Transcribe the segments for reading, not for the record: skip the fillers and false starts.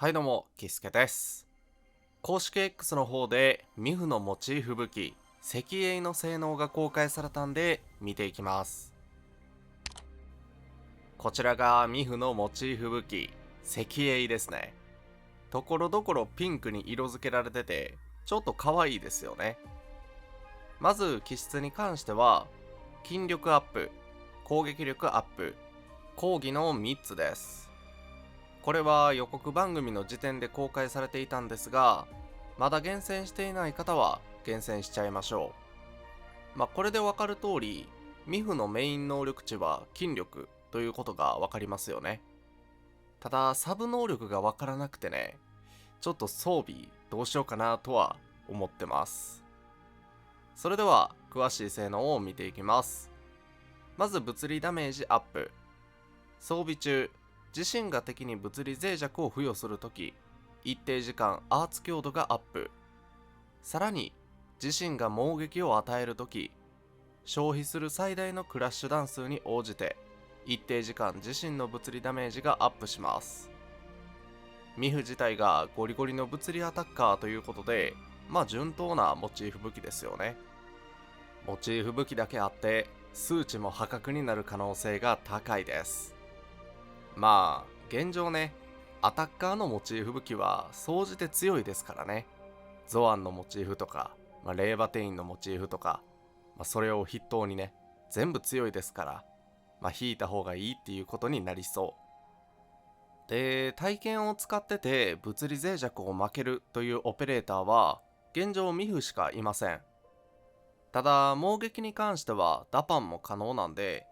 はいどうも、キスケです。公式 X の方でミフのモチーフ武器、石英の性能が公開されたんで見ていきます。こちらがミフのモチーフ武器、石英ですね。ところどころピンクに色付けられてて、ちょっと可愛いですよね。まず気質に関しては、筋力アップ、攻撃力アップ、抗議の3つです。これは予告番組の時点で公開されていたんですが、まだ厳選していない方は厳選しちゃいましょう。これでわかる通り、ミフのメイン能力値は筋力ということがわかりますよね。ただ、サブ能力がわからなくてね、ちょっと装備どうしようかなとは思ってます。それでは、詳しい性能を見ていきます。まず物理ダメージアップ。装備中、自身が敵に物理脆弱を付与するとき、一定時間アーツ強度がアップ。さらに、自身が猛撃を与えるとき、消費する最大のクラッシュ弾数に応じて、一定時間自身の物理ダメージがアップします。ミフ自体がゴリゴリの物理アタッカーということで、順当なモチーフ武器ですよね。モチーフ武器だけあって、数値も破格になる可能性が高いです。現状ね、アタッカーのモチーフ武器は総じて強いですからね。ゾアンのモチーフとか、レーバテインのモチーフとか、それを筆頭にね、全部強いですから、引いた方がいいっていうことになりそう。で、体験を使ってて物理脆弱を負けるというオペレーターは、現状ミフしかいません。ただ、猛撃に関してはダパンも可能なんで、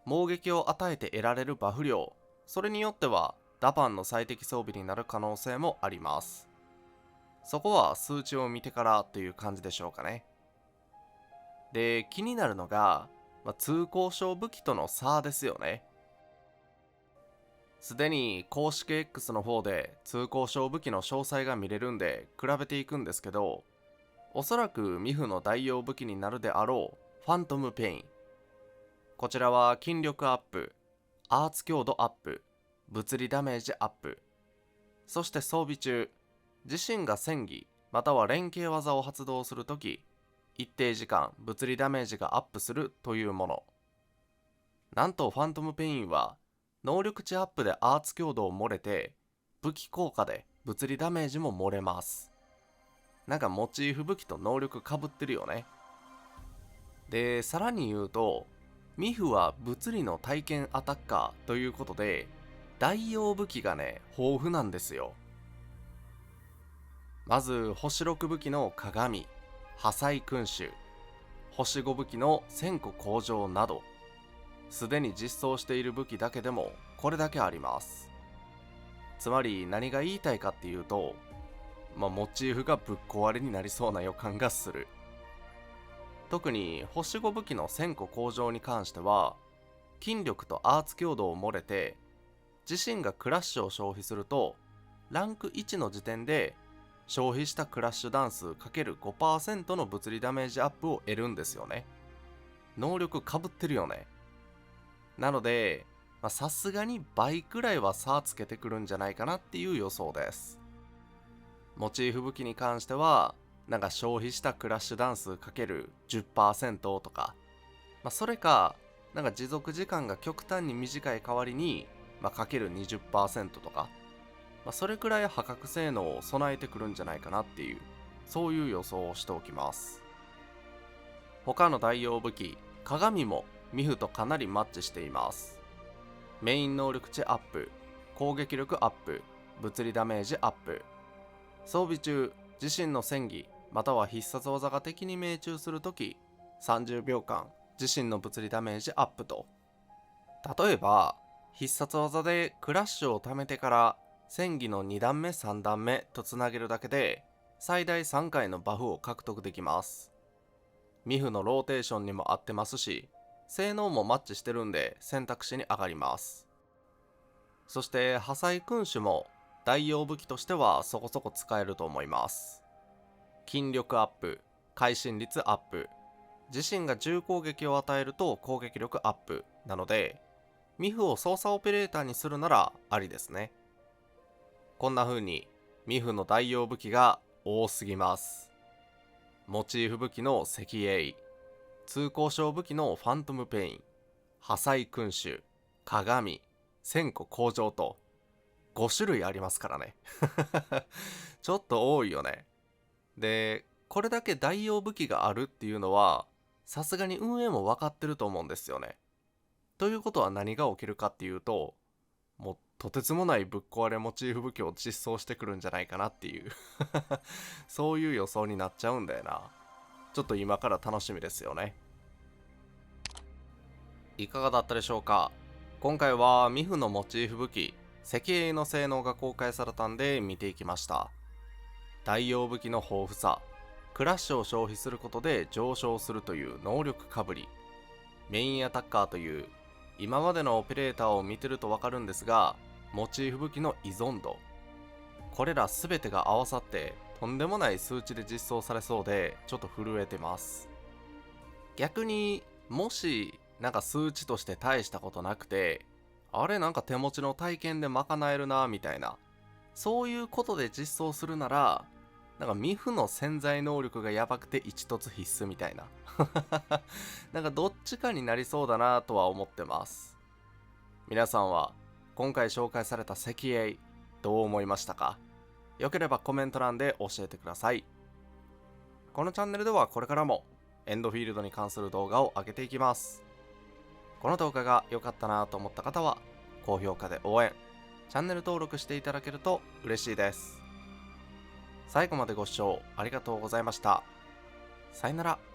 猛撃を与えて得られるバフ量、それによってはダパンの最適装備になる可能性もあります。そこは数値を見てからという感じでしょうかね。で、気になるのが、通行証武器との差ですよね。すでに公式 X の方で通行証武器の詳細が見れるんで比べていくんですけど、おそらくミフの代用武器になるであろうファントムペイン。こちらは筋力アップ、アーツ強度アップ、物理ダメージアップ、そして装備中、自身が戦技または連携技を発動するとき、一定時間物理ダメージがアップするというもの。なんとファントムペインは、能力値アップでアーツ強度を漏れて、武器効果で物理ダメージも漏れます。なんかモチーフ武器と能力被ってるよね。で、さらに言うと、ミフは物理の体験アタッカーということで、代用武器がね、豊富なんですよ。まず、星6武器の鏡、破砕君主、星5武器の1000個向上など、すでに実装している武器だけでもこれだけあります。つまり何が言いたいかっていうと、モチーフがぶっ壊れになりそうな予感がする。特に星5武器の1000個向上に関しては、筋力とアーツ強度を漏れて、自身がクラッシュを消費すると、ランク1の時点で消費したクラッシュ弾数 ×5% の物理ダメージアップを得るんですよね。能力かぶってるよね。なので、さすがに倍くらいは差つけてくるんじゃないかなっていう予想です。モチーフ武器に関しては、なんか消費したクラッシュ弾数 ×10% とか、それか、なんか持続時間が極端に短い代わりに、かける20%とか、それくらい破格性能を備えてくるんじゃないかなっていう、そういう予想をしておきます。他の代用武器、鏡もミフとかなりマッチしています。メイン能力値アップ、攻撃力アップ、物理ダメージアップ。装備中、自身の戦技または必殺技が敵に命中するとき、30秒間自身の物理ダメージアップと。例えば、必殺技でクラッシュを貯めてから戦技の2段目3段目とつなげるだけで最大3回のバフを獲得できます。ミフのローテーションにも合ってますし、性能もマッチしてるんで選択肢に上がります。そして破砕君主も代用武器としてはそこそこ使えると思います。筋力アップ、会心率アップ、自身が重攻撃を与えると攻撃力アップなので、ミフを操作オペレーターにするならありですね。こんな風にミフの代用武器が多すぎます。モチーフ武器の赤影、通行証武器のファントムペイン、破砕君主、鏡、1000個工場と5種類ありますからね。ちょっと多いよね。で、これだけ代用武器があるっていうのは、さすがに運営も分かってると思うんですよね。ということは何が起きるかっていうと、もうとてつもないぶっ壊れモチーフ武器を実装してくるんじゃないかなっていうそういう予想になっちゃうんだよな。ちょっと今から楽しみですよね。いかがだったでしょうか。今回はミフのモチーフ武器赤影の性能が公開されたんで見ていきました。代用武器の豊富さ、クラッシュを消費することで上昇するという能力かぶり、メインアタッカーという今までのオペレーターを見てるとわかるんですが、モチーフ武器の依存度、これら全てが合わさってとんでもない数値で実装されそうでちょっと震えてます。逆にもしなんか数値として大したことなくて、あれなんか手持ちの体験で賄えるなみたいな、そういうことで実装するなら、なんかミフの潜在能力がやばくて一突必須みたいななんかどっちかになりそうだなとは思ってます。皆さんは今回紹介された赤影どう思いましたか？よければコメント欄で教えてください。このチャンネルではこれからもエンドフィールドに関する動画を上げていきます。この動画が良かったなと思った方は高評価で応援、チャンネル登録していただけると嬉しいです。最後までご視聴ありがとうございました。さよなら。